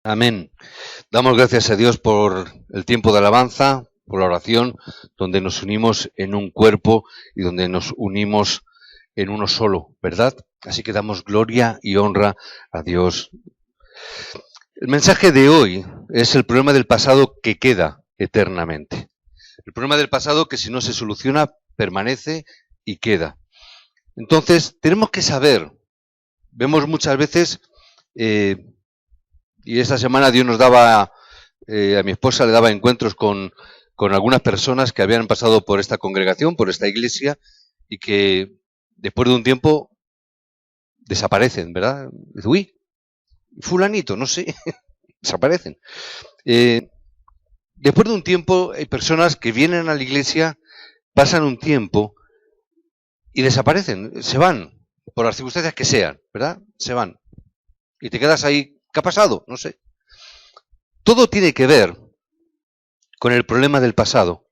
Amén. Damos gracias a Dios por el tiempo de alabanza, por la oración, donde nos unimos en un cuerpo y donde nos unimos en uno solo, ¿verdad? Así que damos gloria y honra a Dios. El mensaje de hoy es el problema del pasado que queda eternamente. El problema del pasado que si no se soluciona, permanece y queda. Entonces, tenemos que saber, vemos muchas veces, y esta semana Dios nos daba, a mi esposa le daba encuentros con algunas personas que habían pasado por esta congregación, por esta iglesia, y que después de un tiempo desaparecen, ¿verdad? Dice, uy, fulanito, no sé, desaparecen. Después de un tiempo hay personas que vienen a la iglesia, pasan un tiempo y desaparecen, se van, por las circunstancias que sean, ¿verdad? Se van. Y te quedas ahí. ¿Qué ha pasado? No sé. Todo tiene que ver con el problema del pasado.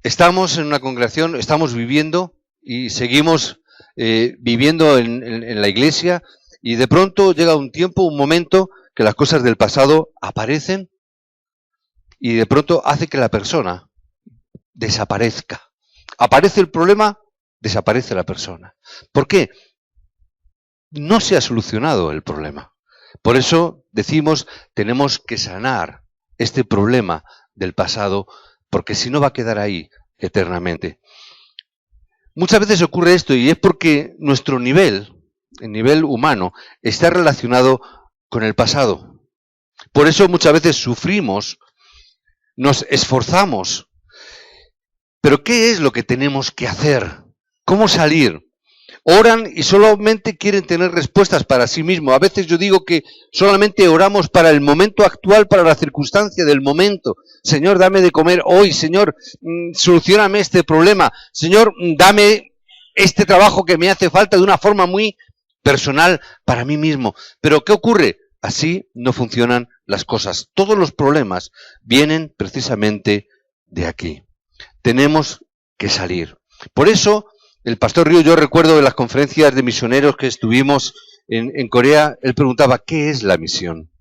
Estamos en una congregación, estamos viviendo y seguimos viviendo en la iglesia y de pronto llega un tiempo, un momento que las cosas del pasado aparecen y de pronto hace que la persona desaparezca. Aparece el problema, desaparece la persona. ¿Por qué? No se ha solucionado el problema. Por eso decimos, tenemos que sanar este problema del pasado, porque si no va a quedar ahí eternamente. Muchas veces ocurre esto y es porque nuestro nivel, el nivel humano, está relacionado con el pasado. Por eso muchas veces sufrimos, nos esforzamos. Pero ¿qué es lo que tenemos que hacer? ¿Cómo salir? Oran y solamente quieren tener respuestas para sí mismos. A veces yo digo que solamente oramos para el momento actual, para la circunstancia del momento. Señor, dame de comer hoy. Señor, solucióname este problema. Señor, dame este trabajo que me hace falta de una forma muy personal para mí mismo. Pero ¿qué ocurre? Así no funcionan las cosas. Todos los problemas vienen precisamente de aquí. Tenemos que salir. Por eso, el pastor Río, yo recuerdo de las conferencias de misioneros que estuvimos en Corea, él preguntaba, ¿qué es la misión?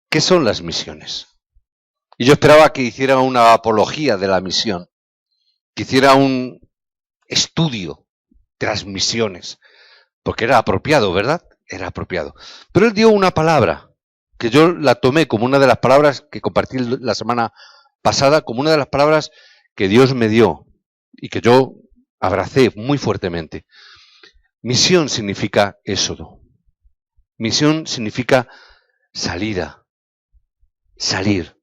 ¿Qué son las misiones? Y yo esperaba que hiciera una apología de la misión, que hiciera un estudio de las misiones, porque era apropiado, ¿verdad? Era apropiado. Pero él dio una palabra, que yo la tomé como una de las palabras que compartí la semana pasada, como una de las palabras que Dios me dio y que yo abracé muy fuertemente. Misión significa éxodo. Misión significa salida. Salir.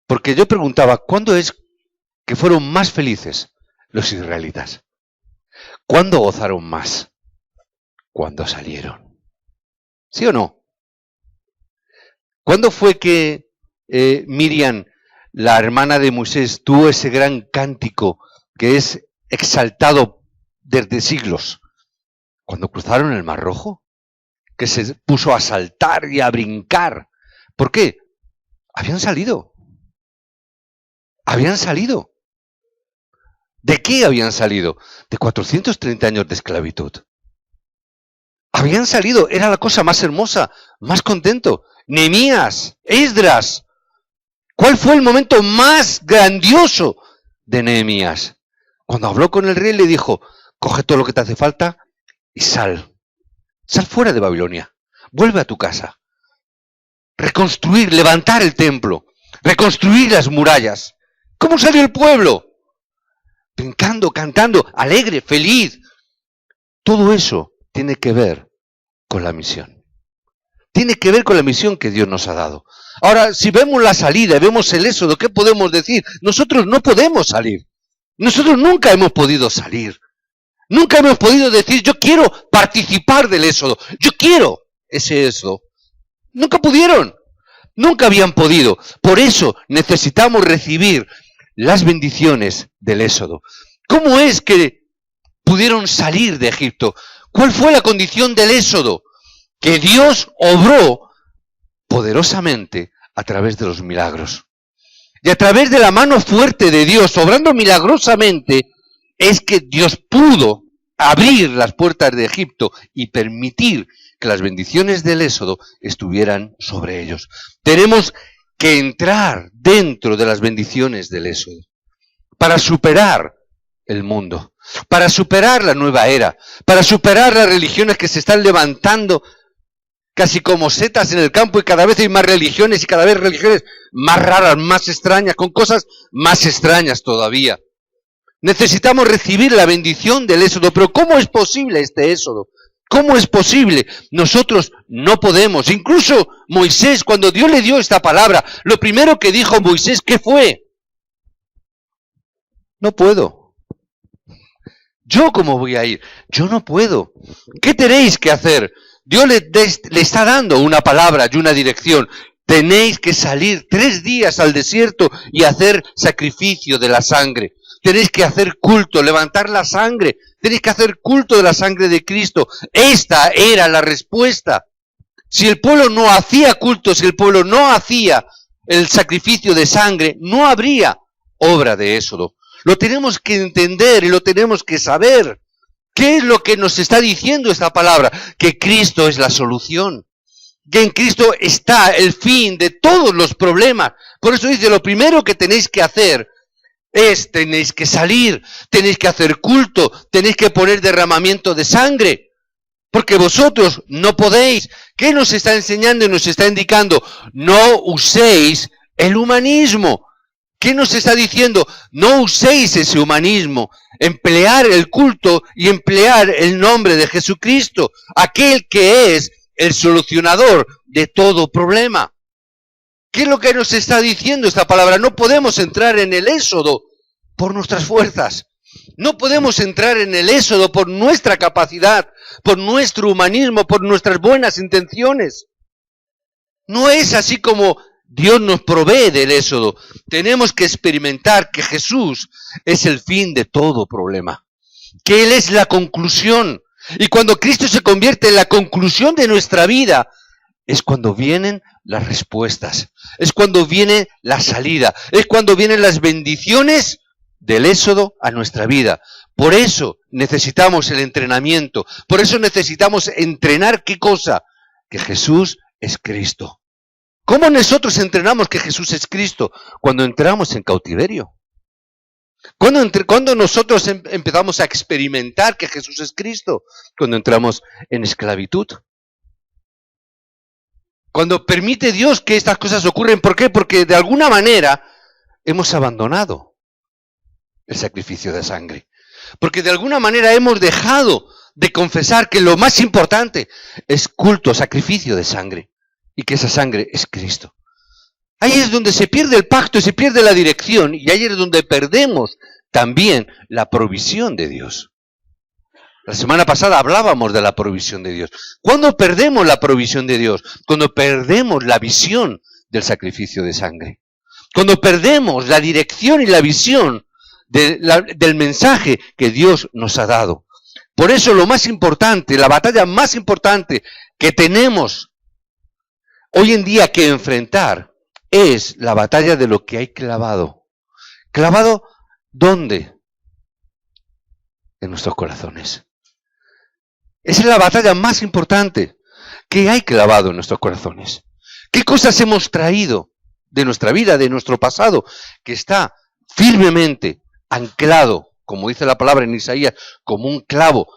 Porque yo preguntaba, ¿cuándo es que fueron más felices los israelitas? ¿Cuándo gozaron más? Cuando salieron. ¿Sí o no? ¿Cuándo fue que Miriam, la hermana de Moisés, tuvo ese gran cántico que es exaltado desde siglos? Cuando cruzaron el Mar Rojo, que se puso a saltar y a brincar. ¿Por qué? Habían salido. Habían salido. ¿De qué habían salido? De 430 años de esclavitud. Habían salido, era la cosa más hermosa, más contento. Nehemías, Esdras. ¿Cuál fue el momento más grandioso de Nehemías? Cuando habló con el rey le dijo, coge todo lo que te hace falta y sal. Sal fuera de Babilonia. Vuelve a tu casa. Reconstruir, levantar el templo. Reconstruir las murallas. ¿Cómo salió el pueblo? Brincando, cantando, alegre, feliz. Todo eso tiene que ver con la misión. Tiene que ver con la misión que Dios nos ha dado. Ahora, si vemos la salida, vemos el éxodo, ¿qué podemos decir? Nosotros no podemos salir. Nosotros nunca hemos podido salir. Nunca hemos podido decir, yo quiero participar del éxodo. Yo quiero ese éxodo. Nunca pudieron. Nunca habían podido. Por eso necesitamos recibir las bendiciones del éxodo. ¿Cómo es que pudieron salir de Egipto? ¿Cuál fue la condición del éxodo? Que Dios obró poderosamente a través de los milagros. Y a través de la mano fuerte de Dios, obrando milagrosamente, es que Dios pudo abrir las puertas de Egipto y permitir que las bendiciones del Éxodo estuvieran sobre ellos. Tenemos que entrar dentro de las bendiciones del Éxodo para superar el mundo, para superar la nueva era, para superar las religiones que se están levantando casi como setas en el campo, y cada vez hay más religiones y cada vez religiones más raras, más extrañas, con cosas más extrañas todavía. Necesitamos recibir la bendición del Éxodo, pero ¿cómo es posible este Éxodo? ¿Cómo es posible? Nosotros no podemos. Incluso Moisés, cuando Dios le dio esta palabra, lo primero que dijo Moisés, ¿qué fue? No puedo. ¿Yo cómo voy a ir? Yo no puedo. ¿Qué tenéis que hacer? Dios le está dando una palabra y una dirección. Tenéis que salir 3 días al desierto y hacer sacrificio de la sangre. Tenéis que hacer culto, levantar la sangre. Tenéis que hacer culto de la sangre de Cristo. Esta era la respuesta. Si el pueblo no hacía culto, si el pueblo no hacía el sacrificio de sangre, no habría obra de Éxodo. Lo tenemos que entender y lo tenemos que saber. ¿Qué es lo que nos está diciendo esta palabra? Que Cristo es la solución. Que en Cristo está el fin de todos los problemas. Por eso dice, lo primero que tenéis que hacer tenéis que salir, tenéis que hacer culto, tenéis que poner derramamiento de sangre. Porque vosotros no podéis. ¿Qué nos está enseñando y nos está indicando? No uséis el humanismo. ¿Qué nos está diciendo? No uséis ese humanismo. Emplear el culto y emplear el nombre de Jesucristo, aquel que es el solucionador de todo problema. ¿Qué es lo que nos está diciendo esta palabra? No podemos entrar en el Éxodo por nuestras fuerzas. No podemos entrar en el Éxodo por nuestra capacidad, por nuestro humanismo, por nuestras buenas intenciones. No es así como Dios nos provee del Éxodo. Tenemos que experimentar que Jesús es el fin de todo problema, que Él es la conclusión. Y cuando Cristo se convierte en la conclusión de nuestra vida, es cuando vienen las respuestas, es cuando viene la salida, es cuando vienen las bendiciones del Éxodo a nuestra vida. Por eso necesitamos el entrenamiento, por eso necesitamos entrenar ¿qué cosa? Que Jesús es Cristo. ¿Cómo nosotros entrenamos que Jesús es Cristo? Cuando entramos en cautiverio. Cuando nosotros empezamos a experimentar que Jesús es Cristo, cuando entramos en esclavitud. Cuando permite Dios que estas cosas ocurren, ¿por qué? Porque de alguna manera hemos abandonado el sacrificio de sangre. Porque de alguna manera hemos dejado de confesar que lo más importante es culto, sacrificio de sangre. Y que esa sangre es Cristo. Ahí es donde se pierde el pacto y se pierde la dirección. Y ahí es donde perdemos también la provisión de Dios. La semana pasada hablábamos de la provisión de Dios. ¿Cuándo perdemos la provisión de Dios? Cuando perdemos la visión del sangre. Cuando perdemos la dirección y la visión del mensaje que Dios nos ha dado. Por eso lo más importante, la batalla más importante que tenemos hoy en día que enfrentar es la batalla de lo que hay clavado. ¿Clavado dónde? En nuestros corazones. Esa es la batalla más importante que hay clavado en nuestros corazones. ¿Qué cosas hemos traído de nuestra vida, de nuestro pasado, que está firmemente anclado, como dice la palabra en Isaías, como un clavo,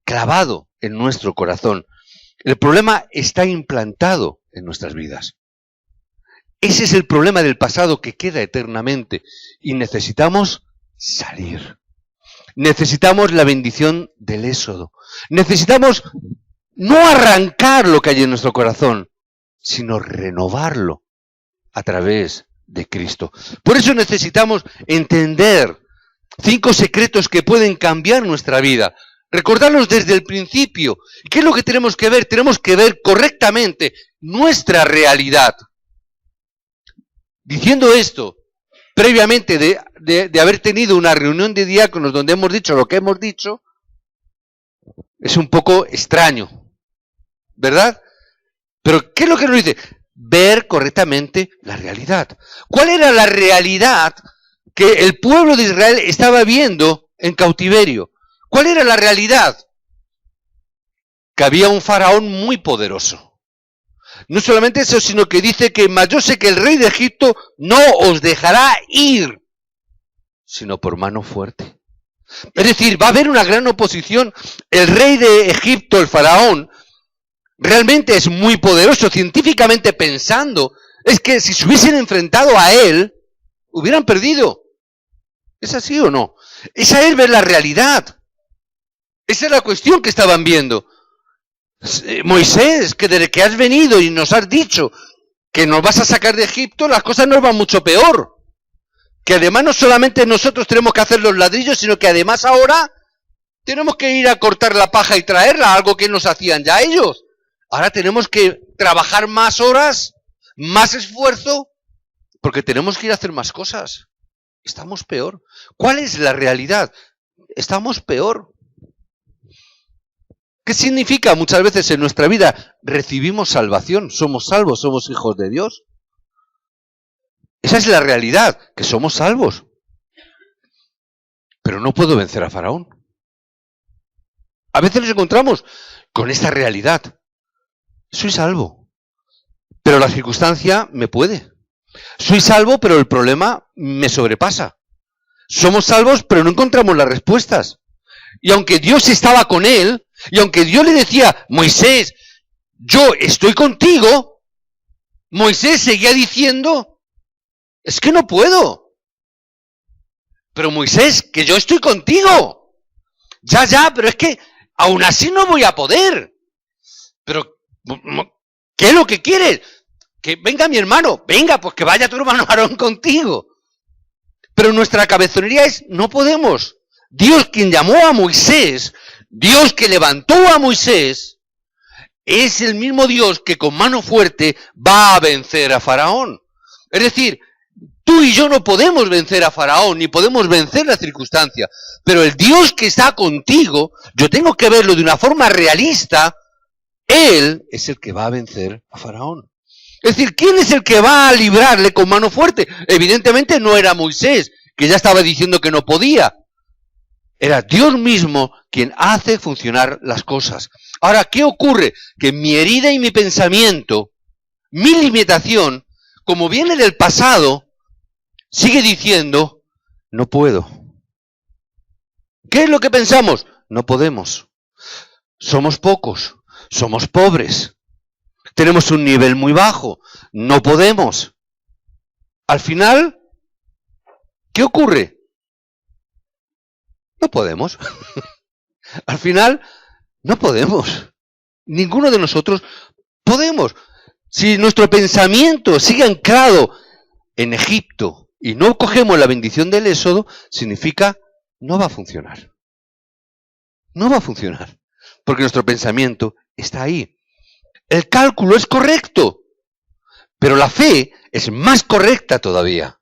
clavado en nuestro corazón? El problema está implantado en nuestras vidas. Ese es el problema del pasado que queda eternamente y necesitamos salir. Necesitamos la bendición del Éxodo. Necesitamos no arrancar lo que hay en nuestro corazón, sino renovarlo a través de Cristo. Por eso necesitamos entender 5 secretos que pueden cambiar nuestra vida. Recordarlos desde el principio. ¿Qué es lo que tenemos que ver? Tenemos que ver correctamente nuestra realidad. Diciendo esto, previamente de haber tenido una reunión de diáconos donde hemos dicho lo que hemos dicho, es un poco extraño, ¿verdad? Pero ¿qué es lo que nos dice? Ver correctamente la realidad. ¿Cuál era la realidad que el pueblo de Israel estaba viendo en cautiverio? ¿Cuál era la realidad? que había un faraón muy poderoso. No solamente eso, sino que dice que mas yo sé que el rey de Egipto no os dejará ir, sino por mano fuerte. Es decir, va a haber una gran oposición. El rey de Egipto, el faraón, realmente es muy poderoso, científicamente pensando. Es que si se hubiesen enfrentado a él, hubieran perdido. ¿Es así o no? Esa es ver la realidad. Esa es la cuestión que estaban viendo. Moisés, que desde que has venido y nos has dicho que nos vas a sacar de Egipto, las cosas nos van mucho peor. Que además no solamente nosotros tenemos que hacer los ladrillos, sino que además ahora tenemos que ir a cortar la paja y traerla, algo que nos hacían ya ellos. Ahora tenemos que trabajar más horas, más esfuerzo, porque tenemos que ir a hacer más cosas. Estamos peor. ¿Cuál es la realidad? Estamos peor. ¿Qué significa muchas veces en nuestra vida? Recibimos salvación, somos salvos, somos hijos de Dios. Esa es la realidad, que somos salvos. Pero no puedo vencer a Faraón. A veces nos encontramos con esta realidad. Soy salvo, pero la circunstancia me puede. Soy salvo, pero el problema me sobrepasa. Somos salvos, pero no encontramos las respuestas. Y aunque Dios estaba con él, y aunque Dios le decía, Moisés, yo estoy contigo, Moisés seguía diciendo, es que no puedo. Pero Moisés, que yo estoy contigo. Ya, pero es que aún así no voy a poder. Pero, ¿qué es lo que quieres? Que venga mi hermano. Venga, pues que vaya tu hermano Aarón contigo. Pero nuestra cabezonería es, no podemos. Dios quien llamó a Moisés, Dios que levantó a Moisés, es el mismo Dios que con mano fuerte va a vencer a Faraón. Es decir, tú y yo no podemos vencer a Faraón, ni podemos vencer la circunstancia. Pero el Dios que está contigo, yo tengo que verlo de una forma realista. Él es el que va a vencer a Faraón. Es decir, ¿quién es el que va a librarle con mano fuerte? Evidentemente no era Moisés, que ya estaba diciendo que no podía. Era Dios mismo quien hace funcionar las cosas. Ahora, ¿qué ocurre? Que mi herida y mi pensamiento, mi limitación, como viene del pasado, sigue diciendo, no puedo. ¿Qué es lo que pensamos? No podemos. Somos pocos, somos pobres, tenemos un nivel muy bajo, no podemos. Al final, ¿qué ocurre? No podemos. Al final, no podemos. Ninguno de nosotros podemos. Si nuestro pensamiento sigue anclado en Egipto y no cogemos la bendición del Éxodo, significa no va a funcionar. No va a funcionar. Porque nuestro pensamiento está ahí. El cálculo es correcto, pero la fe es más correcta todavía.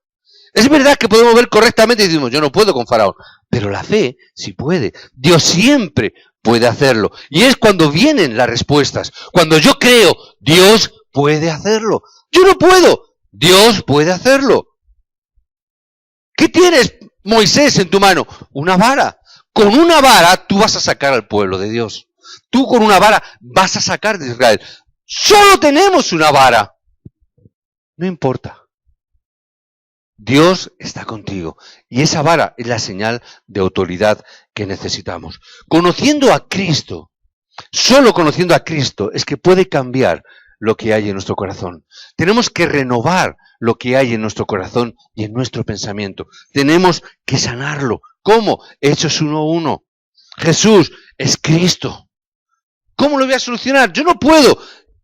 Es verdad que podemos ver correctamente y decimos, yo no puedo con Faraón, pero la fe sí puede. Dios siempre puede hacerlo. Y es cuando vienen las respuestas. Cuando yo creo, Dios puede hacerlo. Yo no puedo, Dios puede hacerlo. ¿Qué tienes, Moisés, en tu mano? Una vara. Con una vara tú vas a sacar al pueblo de Dios. Tú con una vara vas a sacar de Israel. Solo tenemos una vara. No importa. Dios está contigo. Y esa vara es la señal de autoridad que necesitamos. Conociendo a Cristo, solo conociendo a Cristo es que puede cambiar lo que hay en nuestro corazón. Tenemos que renovar lo que hay en nuestro corazón y en nuestro pensamiento. Tenemos que sanarlo. ¿Cómo? Hechos 1:1. Jesús es Cristo. ¿Cómo lo voy a solucionar? Yo no puedo.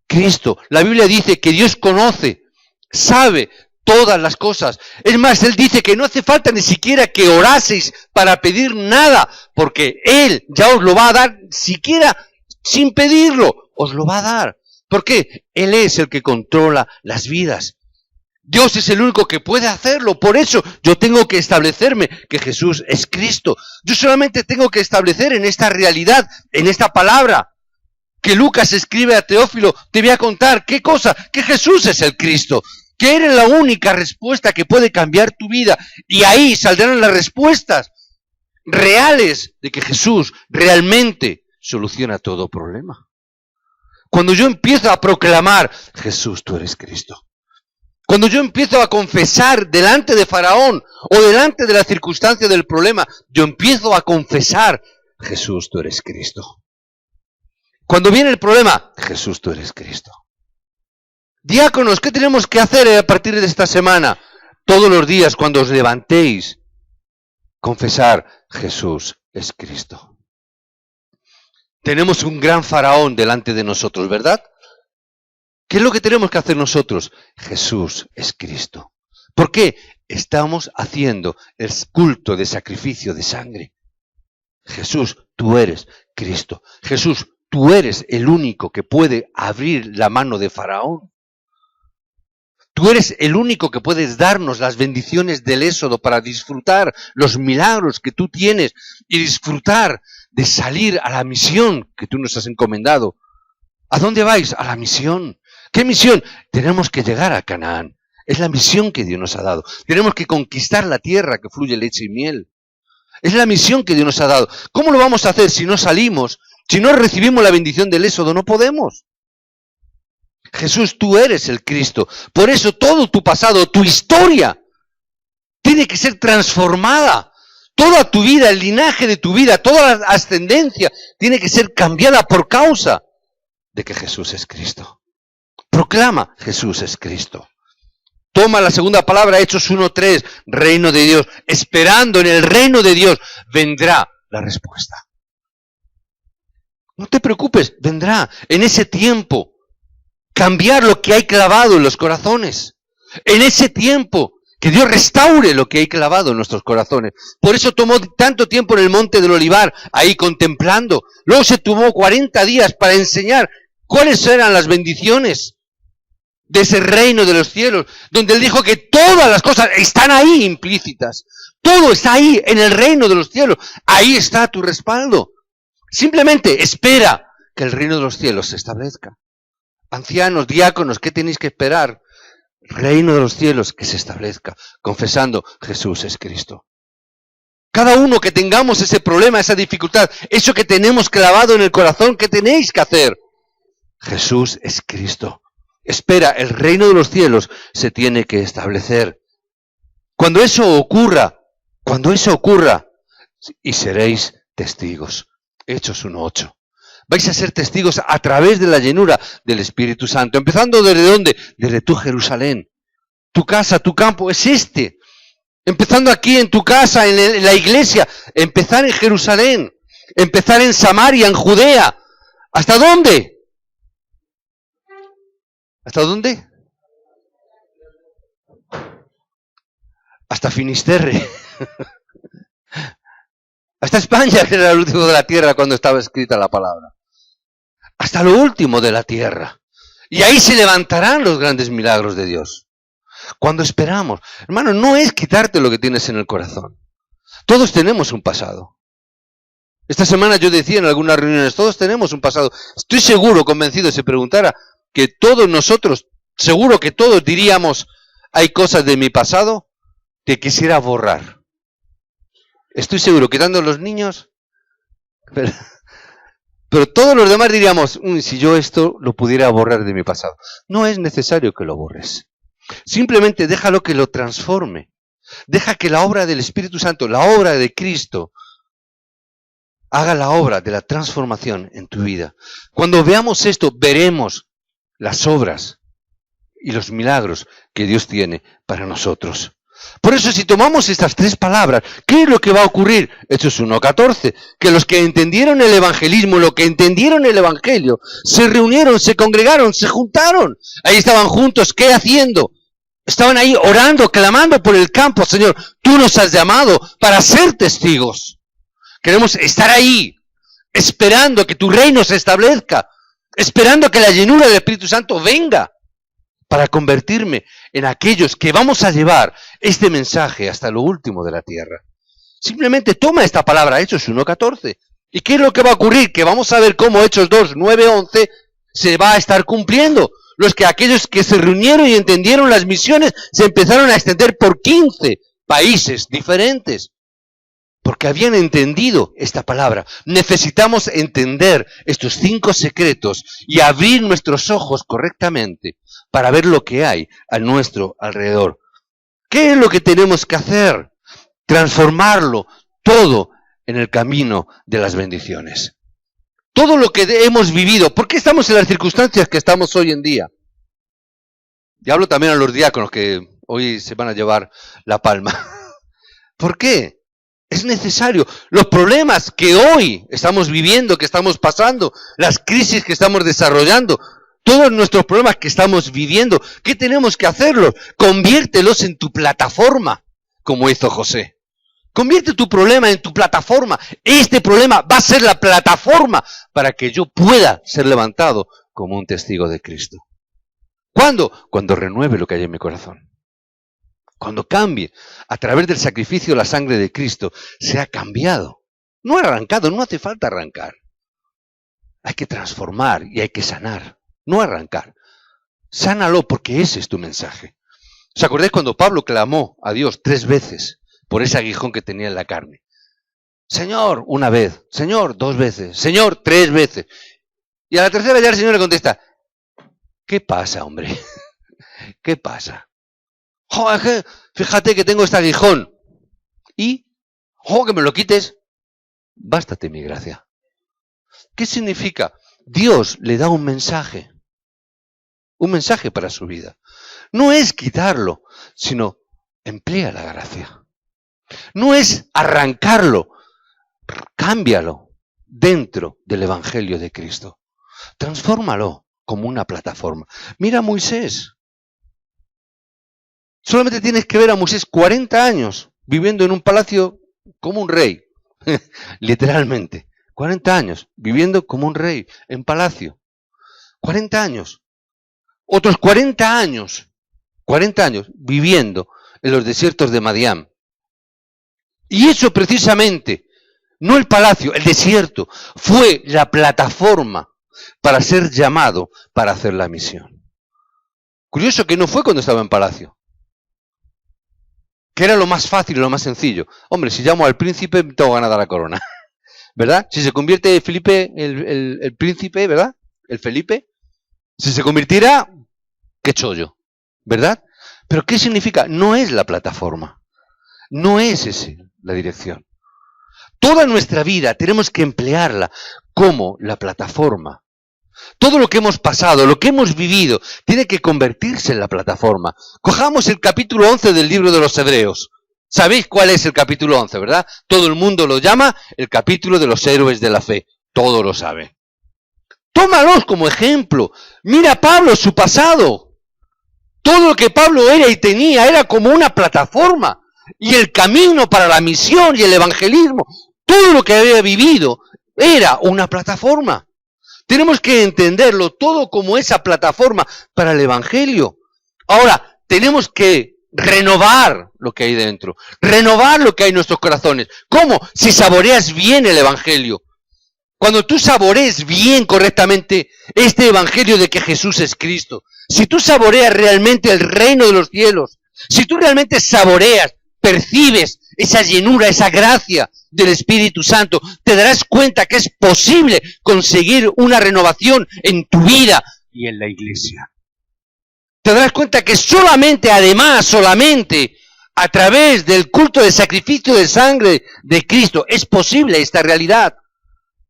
Cristo. La Biblia dice que Dios conoce, sabe todas las cosas. Es más, Él dice que no hace falta ni siquiera que oraseis para pedir nada, porque Él ya os lo va a dar, siquiera sin pedirlo, os lo va a dar. ¿Por qué? Él es el que controla las vidas. Dios es el único que puede hacerlo. Por eso yo tengo que establecerme que Jesús es Cristo. Yo solamente tengo que establecer en esta realidad, en esta palabra, que Lucas escribe a Teófilo. Te voy a contar, ¿qué cosa? Que Jesús es el Cristo. Que eres la única respuesta que puede cambiar tu vida. Y ahí saldrán las respuestas reales de que Jesús realmente soluciona todo problema. Cuando yo empiezo a proclamar, Jesús, tú eres Cristo. Cuando yo empiezo a confesar delante de Faraón o delante de la circunstancia del problema, yo empiezo a confesar, Jesús, tú eres Cristo. Cuando viene el problema, Jesús, tú eres Cristo. Diáconos, ¿qué tenemos que hacer a partir de esta semana? Todos los días cuando os levantéis, confesar, Jesús es Cristo. Tenemos un gran Faraón delante de nosotros, ¿verdad? ¿Qué es lo que tenemos que hacer nosotros? Jesús es Cristo. ¿Por qué? Estamos haciendo el culto de sacrificio de sangre. Jesús, tú eres Cristo. Jesús, tú eres el único que puede abrir la mano de Faraón. Tú eres el único que puedes darnos las bendiciones del Éxodo para disfrutar los milagros que tú tienes y disfrutar de salir a la misión que tú nos has encomendado. ¿A dónde vais? A la misión. ¿Qué misión? Tenemos que llegar a Canaán. Es la misión que Dios nos ha dado. Tenemos que conquistar la tierra que fluye leche y miel. Es la misión que Dios nos ha dado. ¿Cómo lo vamos a hacer si no salimos? Si no recibimos la bendición del Éxodo, no podemos. Jesús, tú eres el Cristo. Por eso todo tu pasado, tu historia, tiene que ser transformada. Toda tu vida, el linaje de tu vida, toda la ascendencia, tiene que ser cambiada por causa de que Jesús es Cristo. Proclama, Jesús es Cristo. Toma la segunda palabra, Hechos 1:3, reino de Dios. Esperando en el reino de Dios, vendrá la respuesta. No te preocupes, vendrá en ese tiempo. Cambiar lo que hay clavado en los corazones. En ese tiempo, que Dios restaure lo que hay clavado en nuestros corazones. Por eso tomó tanto tiempo en el monte del Olivar, ahí contemplando. Luego se tomó 40 días para enseñar cuáles eran las bendiciones de ese reino de los cielos, donde Él dijo que todas las cosas están ahí implícitas. Todo está ahí en el reino de los cielos. Ahí está tu respaldo. Simplemente espera que el reino de los cielos se establezca. Ancianos, diáconos, ¿qué tenéis que esperar? Reino de los cielos que se establezca, confesando Jesús es Cristo. Cada uno que tengamos ese problema, esa dificultad, eso que tenemos clavado en el corazón, ¿qué tenéis que hacer? Jesús es Cristo. Espera, el reino de los cielos se tiene que establecer. Cuando eso ocurra, y seréis testigos. Hechos 1:8. Vais a ser testigos a través de la llenura del Espíritu Santo. Empezando ¿desde dónde? Desde tu Jerusalén. Tu casa, tu campo es este. Empezando aquí en tu casa, en la iglesia. Empezar en Jerusalén. Empezar en Samaria, en Judea. ¿Hasta dónde? ¿Hasta dónde? Hasta Finisterre. Hasta España, que era el último de la tierra cuando estaba escrita la palabra. Hasta lo último de la tierra. Y ahí se levantarán los grandes milagros de Dios. Cuando esperamos. Hermano, no es quitarte lo que tienes en el corazón. Todos tenemos un pasado. Esta semana yo decía en algunas reuniones, todos tenemos un pasado. Estoy seguro, convencido, si preguntara, que todos nosotros, seguro que todos diríamos, hay cosas de mi pasado que quisiera borrar. Estoy seguro, quitando los niños, pero todos los demás diríamos, si yo esto lo pudiera borrar de mi pasado. No es necesario que lo borres. Simplemente déjalo que lo transforme. Deja que la obra del Espíritu Santo, la obra de Cristo, haga la obra de la transformación en tu vida. Cuando veamos esto, veremos las obras y los milagros que Dios tiene para nosotros. Por eso, si tomamos estas tres palabras, ¿qué es lo que va a ocurrir? Hechos 1:14, que los que entendieron el evangelismo, lo que entendieron el evangelio, se reunieron, se congregaron, se juntaron. Ahí estaban juntos, ¿qué haciendo? Estaban ahí orando, clamando por el campo. Señor, tú nos has llamado para ser testigos. Queremos estar ahí, esperando que tu reino se establezca, esperando que la llenura del Espíritu Santo venga, para convertirme en aquellos que vamos a llevar este mensaje hasta lo último de la tierra. Simplemente toma esta palabra, Hechos 1:14. ¿Y qué es lo que va a ocurrir? Que vamos a ver cómo Hechos 2:9-11 se va a estar cumpliendo. Aquellos que se reunieron y entendieron las misiones se empezaron a extender por 15 países diferentes. porque habían entendido esta palabra. Necesitamos entender estos 5 secretos y abrir nuestros ojos correctamente para ver lo que hay a nuestro alrededor. ¿Qué es lo que tenemos que hacer? Transformarlo todo en el camino de las bendiciones. Todo lo que hemos vivido. ¿Por qué estamos en las circunstancias que estamos hoy en día? Y hablo también a los diáconos que hoy se van a llevar la palma. ¿Por qué? Es necesario. Los problemas que hoy estamos viviendo, que estamos pasando, las crisis que estamos desarrollando, todos nuestros problemas que estamos viviendo, ¿qué tenemos que hacerlos? Conviértelos en tu plataforma, como hizo José. Convierte tu problema en tu plataforma. Este problema va a ser la plataforma para que yo pueda ser levantado como un testigo de Cristo. ¿Cuándo? Cuando renueve lo que hay en mi corazón. Cuando cambie, a través del sacrificio de la sangre de Cristo, se ha cambiado. No arrancado, no hace falta arrancar. Hay que transformar y hay que sanar. No arrancar. Sánalo porque ese es tu mensaje. ¿Os acordáis cuando Pablo clamó a Dios 3 veces por ese aguijón que tenía en la carne? Señor, 1 vez. Señor, 2 veces. Señor, 3 veces. Y a la tercera ya el Señor le contesta, ¿qué pasa, hombre? ¿Qué pasa? Joder, fíjate que tengo este aguijón. Y, que me lo quites. Bástate mi gracia. ¿Qué significa? Dios le da un mensaje para su vida. No es quitarlo, sino emplea la gracia. No es arrancarlo, cámbialo dentro del Evangelio de Cristo. Transfórmalo como una plataforma. Mira a Moisés. Solamente tienes que ver a Moisés 40 años viviendo en un palacio como un rey. Literalmente. 40 años viviendo como un rey en palacio. 40 años. Otros 40 años viviendo en los desiertos de Madián. Y eso precisamente, no el palacio, el desierto, fue la plataforma para ser llamado para hacer la misión. Curioso que no fue cuando estaba en palacio, que era lo más fácil y lo más sencillo. Hombre, si llamo al príncipe, tengo ganada la corona, ¿verdad? Si se convierte Felipe, el príncipe, ¿verdad? El Felipe, si se convirtiera, qué chollo, ¿verdad? Pero ¿qué significa? No es la plataforma, no es ese la dirección. Toda nuestra vida tenemos que emplearla como la plataforma. Todo lo que hemos pasado, lo que hemos vivido, tiene que convertirse en la plataforma. Cojamos el capítulo 11 del libro de los Hebreos. ¿Sabéis cuál es el capítulo 11, verdad? Todo el mundo lo llama el capítulo de los héroes de la fe. Todo lo sabe. Tómalos como ejemplo. Mira a Pablo, su pasado. Todo lo que Pablo era y tenía era como una plataforma. Y el camino para la misión y el evangelismo, todo lo que había vivido era una plataforma. Tenemos que entenderlo todo como esa plataforma para el evangelio. Ahora, tenemos que renovar lo que hay dentro, renovar lo que hay en nuestros corazones. ¿Cómo? Si saboreas bien el evangelio. Cuando tú saborees bien correctamente este evangelio de que Jesús es Cristo, si tú saboreas realmente el reino de los cielos, si tú realmente saboreas, percibes esa llenura, esa gracia del Espíritu Santo, te darás cuenta que es posible conseguir una renovación en tu vida y en la iglesia. Te darás cuenta que solamente a través del culto de sacrificio de sangre de Cristo es posible esta realidad.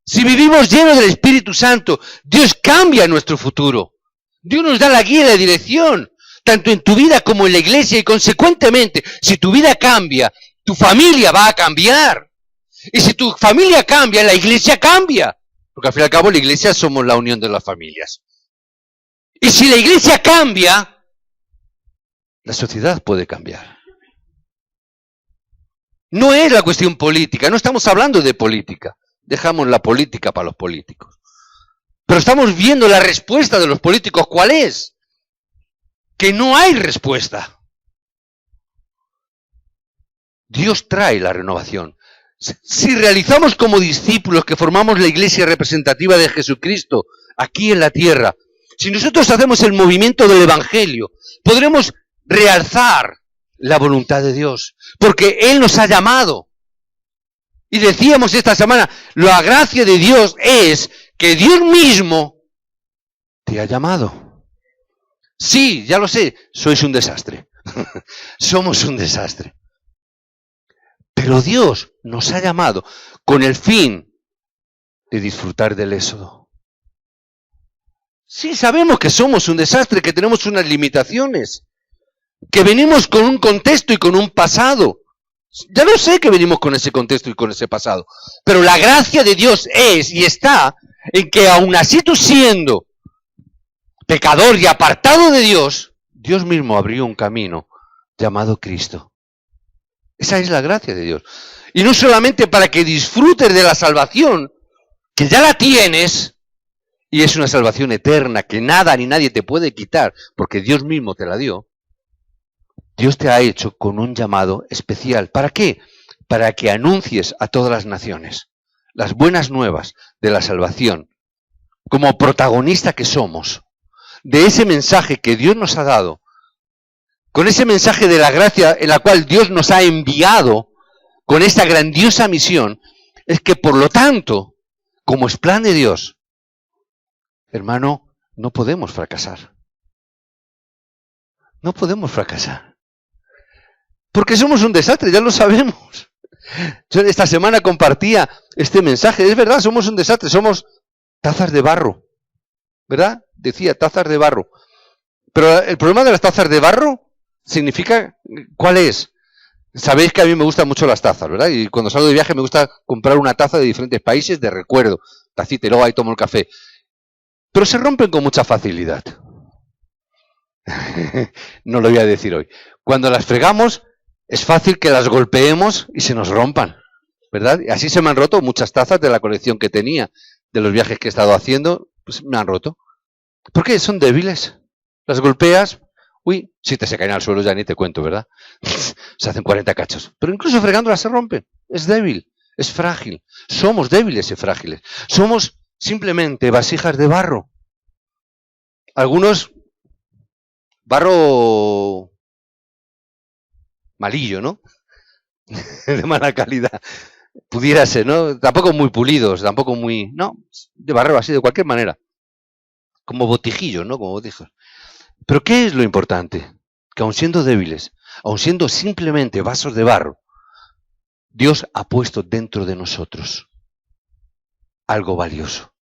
Si vivimos llenos del Espíritu Santo, Dios cambia nuestro futuro. Dios nos da la guía y la dirección, tanto en tu vida como en la iglesia, y consecuentemente, si tu vida cambia, tu familia va a cambiar. Y si tu familia cambia, la iglesia cambia. Porque al fin y al cabo la iglesia somos la unión de las familias. Y si la iglesia cambia, la sociedad puede cambiar. No es la cuestión política, no estamos hablando de política. Dejamos la política para los políticos. Pero estamos viendo la respuesta de los políticos. ¿Cuál es? Que no hay respuesta. Dios trae la renovación. Si realizamos como discípulos que formamos la iglesia representativa de Jesucristo aquí en la tierra, si nosotros hacemos el movimiento del Evangelio, podremos realzar la voluntad de Dios, porque Él nos ha llamado. Y decíamos esta semana, la gracia de Dios es que Dios mismo te ha llamado. Sí, ya lo sé, sois un desastre. Somos un desastre. Pero Dios nos ha llamado con el fin de disfrutar del éxodo. Sí, sabemos que somos un desastre, que tenemos unas limitaciones, que venimos con un contexto y con un pasado. Ya lo sé que venimos con ese contexto y con ese pasado, pero la gracia de Dios es y está en que aun así tú siendo pecador y apartado de Dios, Dios mismo abrió un camino llamado Cristo. Esa es la gracia de Dios. Y no solamente para que disfrutes de la salvación, que ya la tienes, y es una salvación eterna, que nada ni nadie te puede quitar, porque Dios mismo te la dio. Dios te ha hecho con un llamado especial. ¿Para qué? Para que anuncies a todas las naciones las buenas nuevas de la salvación, como protagonista que somos, de ese mensaje que Dios nos ha dado, con ese mensaje de la gracia en la cual Dios nos ha enviado, con esta grandiosa misión, es que por lo tanto, como es plan de Dios, hermano, no podemos fracasar. No podemos fracasar. Porque somos un desastre, ya lo sabemos. Yo esta semana compartía este mensaje. Es verdad, somos un desastre, somos tazas de barro. ¿Verdad? Decía, tazas de barro. Pero el problema de las tazas de barro significa, ¿cuál es? Sabéis que a mí me gustan mucho las tazas, ¿verdad? Y cuando salgo de viaje me gusta comprar una taza de diferentes países de recuerdo. Tacita, y luego ahí tomo el café. Pero se rompen con mucha facilidad. No lo voy a decir hoy. Cuando las fregamos, es fácil que las golpeemos y se nos rompan, ¿verdad? Y así se me han roto muchas tazas de la colección que tenía, de los viajes que he estado haciendo, pues me han roto. ¿Por qué? Son débiles. Las golpeas, uy, si te se caen al suelo ya ni te cuento, ¿verdad? Se hacen 40 cachos. Pero incluso fregándolas se rompen. Es débil, es frágil. Somos débiles y frágiles. Somos simplemente vasijas de barro. Algunos, barro malillo, ¿no? De mala calidad. Pudiera ser, ¿no? Tampoco muy pulidos, tampoco muy... No, de barro así, de cualquier manera. Como botijillos, ¿no? Como botijos. Pero ¿qué es lo importante? Que aun siendo débiles, aun siendo simplemente vasos de barro, Dios ha puesto dentro de nosotros algo valioso.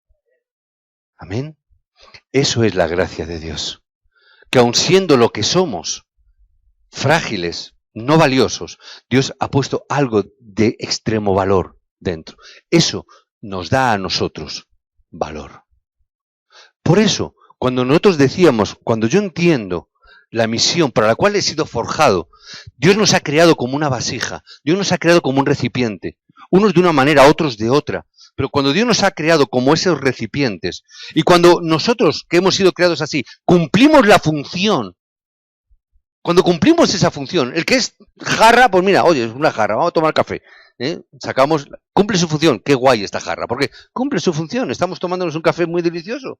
Amén. Eso es la gracia de Dios. Que aun siendo lo que somos, frágiles, no valiosos, Dios ha puesto algo de extremo valor dentro. Eso nos da a nosotros valor. Por eso, cuando nosotros decíamos, cuando yo entiendo la misión para la cual he sido forjado, Dios nos ha creado como una vasija, Dios nos ha creado como un recipiente, unos de una manera, otros de otra. Pero cuando Dios nos ha creado como esos recipientes, y cuando nosotros, que hemos sido creados así, cumplimos la función, cuando cumplimos esa función, el que es jarra, pues mira, oye, es una jarra, vamos a tomar café. Sacamos, cumple su función, qué guay esta jarra, porque cumple su función, estamos tomándonos un café muy delicioso.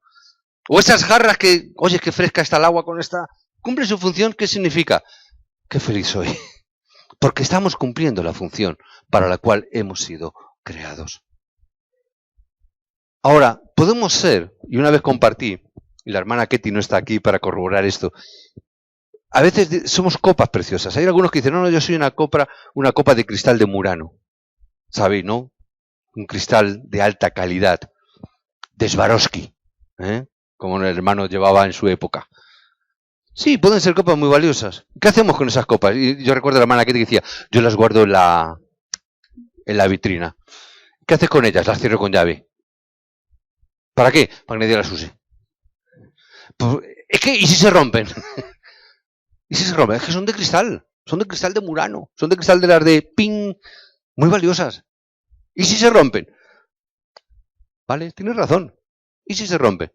O esas jarras que, oye, qué fresca está el agua con esta, cumple su función, ¿qué significa? Qué feliz soy, porque estamos cumpliendo la función para la cual hemos sido creados. Ahora, podemos ser, y una vez compartí, y la hermana Ketty no está aquí para corroborar esto, a veces somos copas preciosas. Hay algunos que dicen, no, yo soy una copa de cristal de Murano. ¿Sabéis, no? Un cristal de alta calidad. De Swarovski, como el hermano llevaba en su época. Sí, pueden ser copas muy valiosas. ¿Qué hacemos con esas copas? Y yo recuerdo a la hermana Ketty que decía, yo las guardo en la vitrina. ¿Qué haces con ellas? Las cierro con llave. ¿Para qué? Para que nadie las use. Pues, es que, ¿y si se rompen? ¿Y si se rompen? Es que son de cristal de Murano, son de cristal de las de ping, muy valiosas. ¿Y si se rompen? Vale, tienes razón. ¿Y si se rompen?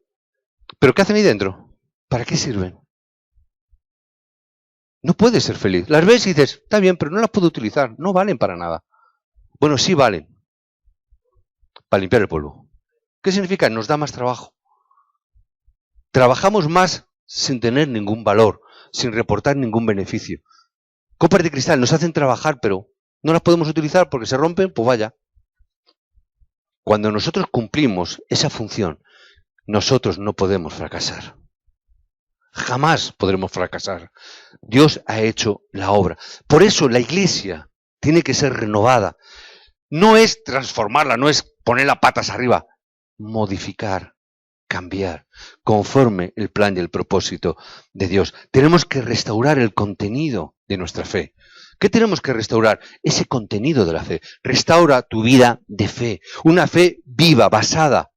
¿Pero qué hacen ahí dentro? ¿Para qué sirven? No puedes ser feliz. Las ves y dices, está bien, pero no las puedo utilizar, no valen para nada. Bueno, sí valen. Para limpiar el polvo. ¿Qué significa? Nos da más trabajo. Trabajamos más sin tener ningún valor, sin reportar ningún beneficio. Copas de cristal nos hacen trabajar, pero no las podemos utilizar porque se rompen, pues vaya. Cuando nosotros cumplimos esa función, nosotros no podemos fracasar. Jamás podremos fracasar. Dios ha hecho la obra. Por eso la iglesia tiene que ser renovada. No es transformarla, no es ponerla patas arriba. Modificar, cambiar, conforme el plan y el propósito de Dios. Tenemos que restaurar el contenido de nuestra fe. ¿Qué tenemos que restaurar? Ese contenido de la fe. Restaura tu vida de fe. Una fe viva, basada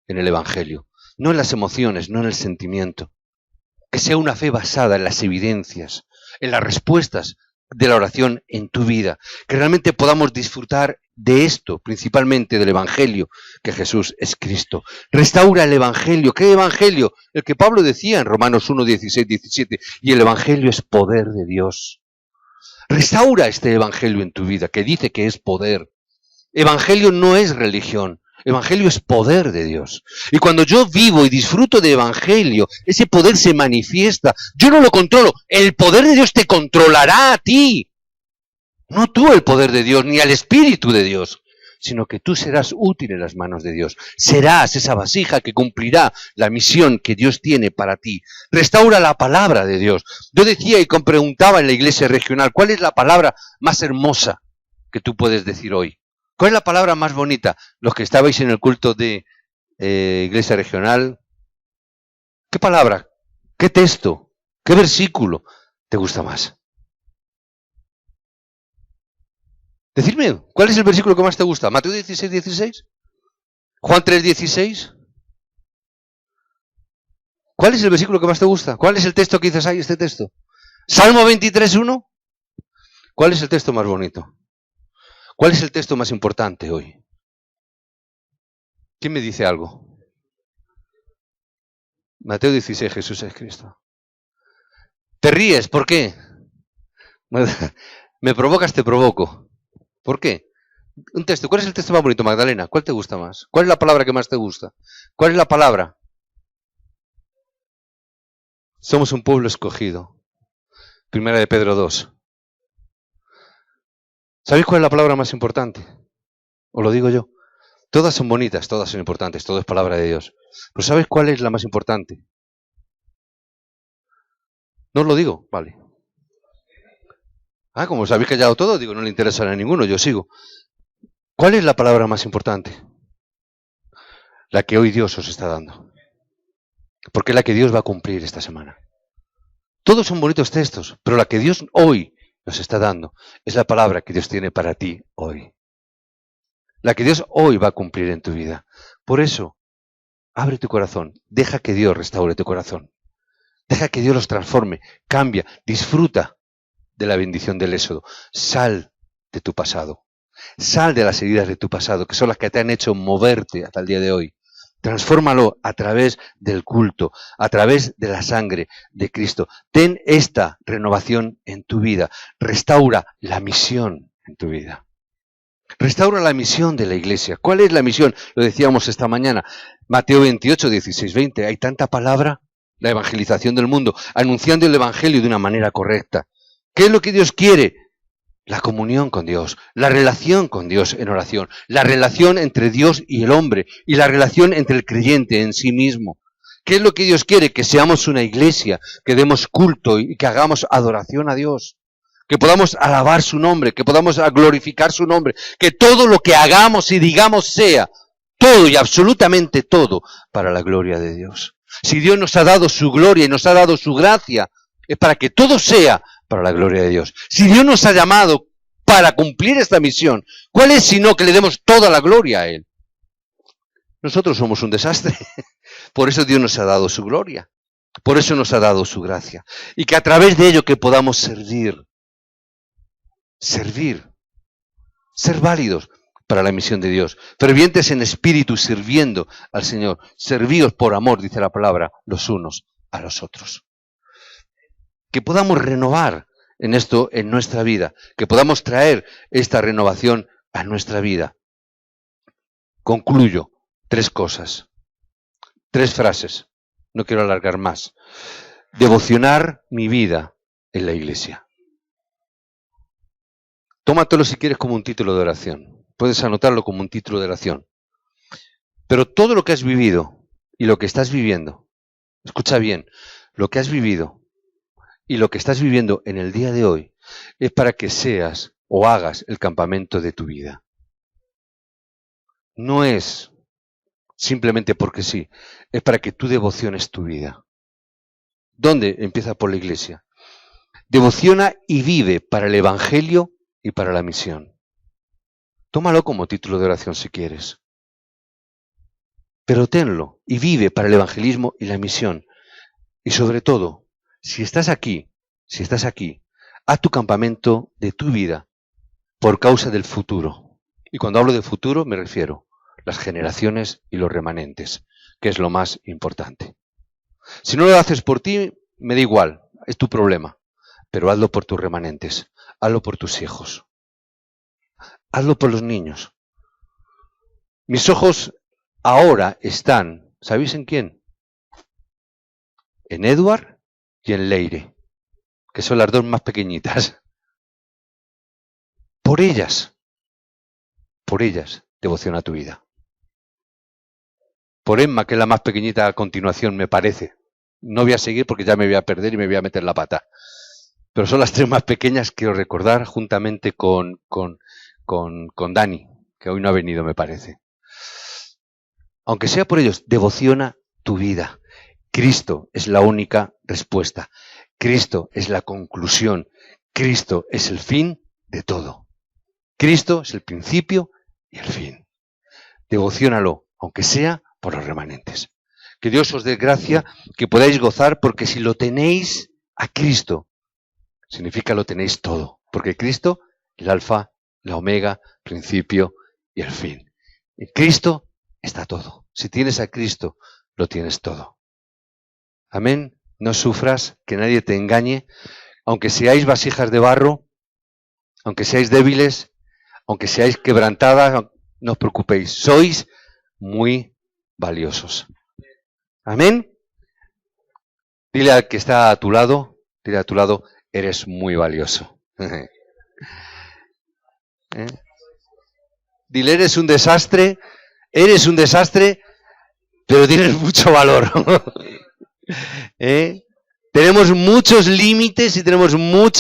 en el Evangelio. No en las emociones, no en el sentimiento. Que sea una fe basada en las evidencias, en las respuestas de la oración en tu vida. Que realmente podamos disfrutar de esto, principalmente del Evangelio, que Jesús es Cristo. Restaura el Evangelio. ¿Qué Evangelio? El que Pablo decía en Romanos 1, 16, 17. Y el Evangelio es poder de Dios. Restaura este Evangelio en tu vida, que dice que es poder. Evangelio no es religión. Evangelio es poder de Dios. Y cuando yo vivo y disfruto de Evangelio, ese poder se manifiesta. Yo no lo controlo. El poder de Dios te controlará a ti. No tú el poder de Dios, ni al Espíritu de Dios, sino que tú serás útil en las manos de Dios. Serás esa vasija que cumplirá la misión que Dios tiene para ti. Restaura la palabra de Dios. Yo decía y preguntaba en la iglesia regional, ¿cuál es la palabra más hermosa que tú puedes decir hoy? ¿Cuál es la palabra más bonita? Los que estabais en el culto de iglesia regional, ¿qué palabra, qué texto, qué versículo te gusta más? Decidme, ¿cuál es el versículo que más te gusta? ¿Mateo 16, 16? ¿Juan 3, 16? ¿Cuál es el versículo que más te gusta? ¿Cuál es el texto que dices, ay, este texto? ¿Salmo 23, 1? ¿Cuál es el texto más bonito? ¿Cuál es el texto más importante hoy? ¿Quién me dice algo? Mateo 16, Jesús es Cristo. ¿Te ríes? ¿Por qué? Me provocas, te provoco. ¿Por qué? Un texto. ¿Cuál es el texto más bonito, Magdalena? ¿Cuál te gusta más? ¿Cuál es la palabra que más te gusta? ¿Cuál es la palabra? Somos un pueblo escogido. Primera de Pedro 2. ¿Sabéis cuál es la palabra más importante? Os lo digo yo. Todas son bonitas, todas son importantes, todo es palabra de Dios. Pero ¿sabéis cuál es la más importante? No os lo digo, vale. Como os habéis callado todo, digo, no le interesa a ninguno, yo sigo. ¿Cuál es la palabra más importante? La que hoy Dios os está dando. Porque es la que Dios va a cumplir esta semana. Todos son bonitos textos, pero la que Dios hoy nos está dando es la palabra que Dios tiene para ti hoy. La que Dios hoy va a cumplir en tu vida. Por eso, abre tu corazón, deja que Dios restaure tu corazón. Deja que Dios los transforme, cambia, disfruta de la bendición del Éxodo. Sal de tu pasado. Sal de las heridas de tu pasado, que son las que te han hecho moverte hasta el día de hoy. Transfórmalo a través del culto, a través de la sangre de Cristo. Ten esta renovación en tu vida. Restaura la misión en tu vida. Restaura la misión de la iglesia. ¿Cuál es la misión? Lo decíamos esta mañana. Mateo 28, 16, 20. Hay tanta palabra. La evangelización del mundo, anunciando el evangelio de una manera correcta. ¿Qué es lo que Dios quiere? La comunión con Dios, la relación con Dios en oración, la relación entre Dios y el hombre y la relación entre el creyente en sí mismo. ¿Qué es lo que Dios quiere? Que seamos una iglesia, que demos culto y que hagamos adoración a Dios, que podamos alabar su nombre, que podamos glorificar su nombre, que todo lo que hagamos y digamos sea todo y absolutamente todo para la gloria de Dios. Si Dios nos ha dado su gloria y nos ha dado su gracia, es para que todo sea para la gloria de Dios. Si Dios nos ha llamado para cumplir esta misión, ¿cuál es sino que le demos toda la gloria a Él? Nosotros somos un desastre. Por eso Dios nos ha dado su gloria. Por eso nos ha dado su gracia. Y que a través de ello que podamos servir, ser válidos para la misión de Dios. Fervientes en espíritu, sirviendo al Señor. Servíos por amor, dice la palabra, los unos a los otros. Que podamos renovar en esto en nuestra vida. Que podamos traer esta renovación a nuestra vida. Concluyo. 3 cosas. 3 frases. No quiero alargar más. Devocionar mi vida en la iglesia. Tómatelo si quieres como un título de oración. Puedes anotarlo como un título de oración. Pero todo lo que has vivido y lo que estás viviendo, escucha bien, lo que has vivido y lo que estás viviendo en el día de hoy es para que seas o hagas el campamento de tu vida. No es simplemente porque sí, es para que tú devociones tu vida. ¿Dónde? Empieza por la iglesia. Devociona y vive para el Evangelio y para la misión. Tómalo como título de oración si quieres. Pero tenlo y vive para el evangelismo y la misión. Y sobre todo, si estás aquí, haz tu campamento de tu vida por causa del futuro. Y cuando hablo de futuro me refiero a las generaciones y los remanentes, que es lo más importante. Si no lo haces por ti, me da igual, es tu problema. Pero hazlo por tus remanentes, hazlo por tus hijos, hazlo por los niños. Mis ojos ahora están, ¿sabéis en quién? En Edward y en Leire, que son las dos más pequeñitas. Por ellas, devociona tu vida. Por Emma, que es la más pequeñita a continuación, me parece. No voy a seguir porque ya me voy a perder y me voy a meter la pata. Pero son las tres más pequeñas que quiero recordar juntamente con Dani, que hoy no ha venido, me parece. Aunque sea por ellos, devociona tu vida. Cristo es la única respuesta. Cristo es la conclusión. Cristo es el fin de todo. Cristo es el principio y el fin. Devociónalo, aunque sea por los remanentes. Que Dios os dé gracia, que podáis gozar, porque si lo tenéis a Cristo, significa lo tenéis todo. Porque Cristo, el alfa, la omega, principio y el fin. En Cristo está todo. Si tienes a Cristo, lo tienes todo. Amén. No sufras, que nadie te engañe. Aunque seáis vasijas de barro, aunque seáis débiles, aunque seáis quebrantadas, no os preocupéis. Sois muy valiosos. Amén. Dile al que está a tu lado, eres muy valioso. Dile, eres un desastre, pero tienes mucho valor. Tenemos muchos límites y tenemos un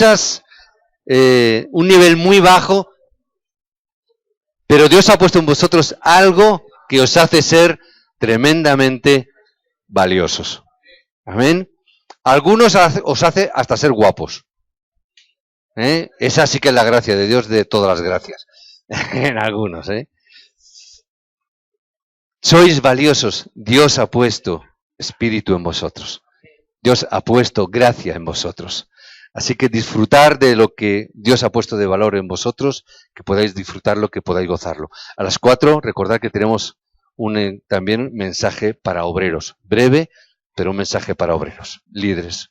nivel muy bajo, pero Dios ha puesto en vosotros algo que os hace ser tremendamente valiosos. Amén. Algunos os hace hasta ser guapos. Esa sí que es la gracia de Dios de todas las gracias. En algunos. Sois valiosos. Dios ha puesto espíritu en vosotros. Dios ha puesto gracia en vosotros. Así que disfrutar de lo que Dios ha puesto de valor en vosotros, que podáis disfrutarlo, que podáis gozarlo. A las 4, recordad que tenemos también mensaje para obreros. Breve, pero un mensaje para obreros, líderes.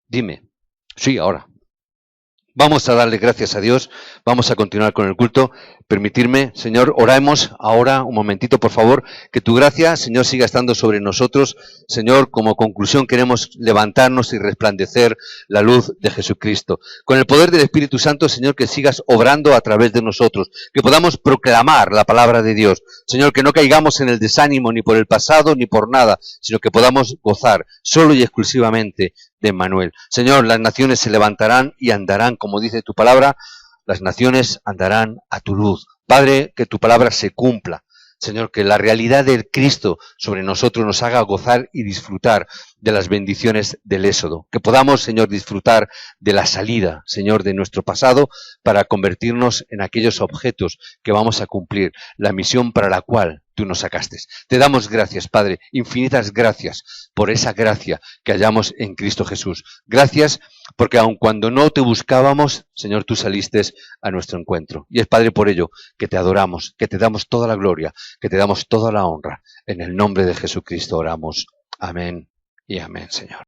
Dime. Sí, ahora. Vamos a darle gracias a Dios, vamos a continuar con el culto. Permitirme, Señor, oramos ahora un momentito, por favor, que tu gracia, Señor, siga estando sobre nosotros. Señor, como conclusión queremos levantarnos y resplandecer la luz de Jesucristo. Con el poder del Espíritu Santo, Señor, que sigas obrando a través de nosotros, que podamos proclamar la palabra de Dios. Señor, que no caigamos en el desánimo ni por el pasado ni por nada, sino que podamos gozar solo y exclusivamente de Emmanuel. Señor, las naciones se levantarán y andarán, como dice tu palabra, las naciones andarán a tu luz. Padre, que tu palabra se cumpla. Señor, que la realidad del Cristo sobre nosotros nos haga gozar y disfrutar de las bendiciones del Éxodo. Que podamos, Señor, disfrutar de la salida, Señor, de nuestro pasado para convertirnos en aquellos objetos que vamos a cumplir, la misión para la cual tú nos sacaste. Te damos gracias, Padre, infinitas gracias por esa gracia que hallamos en Cristo Jesús. Gracias porque aun cuando no te buscábamos, Señor, tú saliste a nuestro encuentro. Y es, Padre, por ello que te adoramos, que te damos toda la gloria, que te damos toda la honra. En el nombre de Jesucristo oramos. Amén y amén, Señor.